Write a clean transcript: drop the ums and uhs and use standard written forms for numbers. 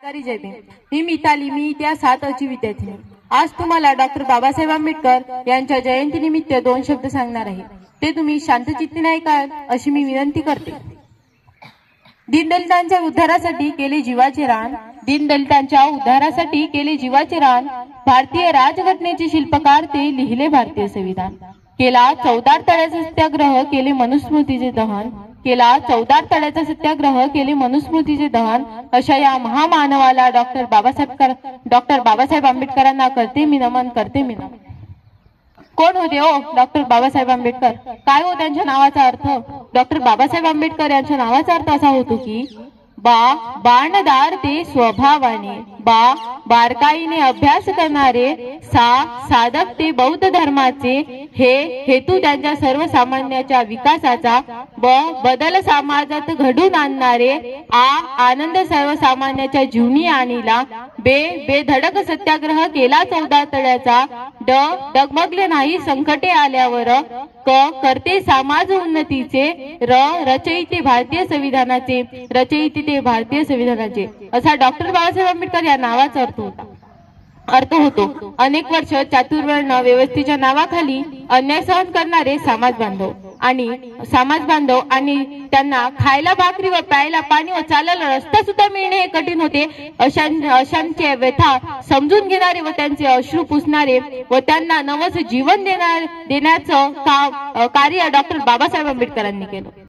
जय भीम. मी मिताली, मी इतिहास 7 ची विद्यार्थिनी. आज तुम्हाला डॉक्टर बाबासाहेब आंबेडकर यांच्या जयंतीनिमित्त 2 शब्द सांगणार आहे. ते तुम्ही शांतचित्तीने ऐकाल अशी मी विनंती करते. दीनदलितांच्या उद्धारासाठी केले जीवाचे रान, दीनदलितांच्या उद्धारासाठी केले जीवाचे रान. भारतीय राजघटनेचे शिल्पकार ते, लिहिले भारतीय संविधान. केला 14 तळ्याचा सत्याग्रह, केले मनुस्मृतीचे दहन. केला 14 तळ्याचा सत्याग्रह, केले मनुस्मृतीचे दहन. अशा या महामानवाला डॉक्टर बाबासाहेब आंबेडकरांना करते मी नमन, करते मी नमन. कोण होते ओ डॉक्टर बाबासाहेब आंबेडकर? काय हो त्यांच्या नावाचा अर्थ? डॉक्टर बाबासाहेब आंबेडकर यांच्या नावाचा अर्थ असा होतो की बाणदार ते स्वभावाने, बारकाईने अभ्यास करणारे, साधक ते बौद्ध धर्माचे, हेतू त्यांच्या सर्वसामान्याच्या विकासाचा, बदल समाजात घडून आणणारे, आनंद सर्वसामान्याच्या जीवनी आणीला, बेधडक सत्याग्रह केला 14 तळ्याचा, डगमगले नाही संकटे आल्यावर, करते समाज उन्नतीचे, रचयिते भारतीय संविधानाचे, रचयिते ते भारतीय संविधानाचे. असा डॉक्टर बाबासाहेब आंबेडकर या नावाचा अर्थ होतो. अनेक वर्ष चातुर्वर्ण व्यवस्थेच्या नावाखाली अन्याय सहन करणारे समाज बांधव आणि त्यांना खायला भाकरी व प्यायला पाणी व चालायला रस्ता सुद्धा मिळणे हे कठीण होते. अशांचे व्यथा समजून घेणारे व त्यांचे अश्रू पुसणारे व त्यांना नवस जीवन देण्याचं कार्य डॉक्टर बाबासाहेब आंबेडकरांनी केलं.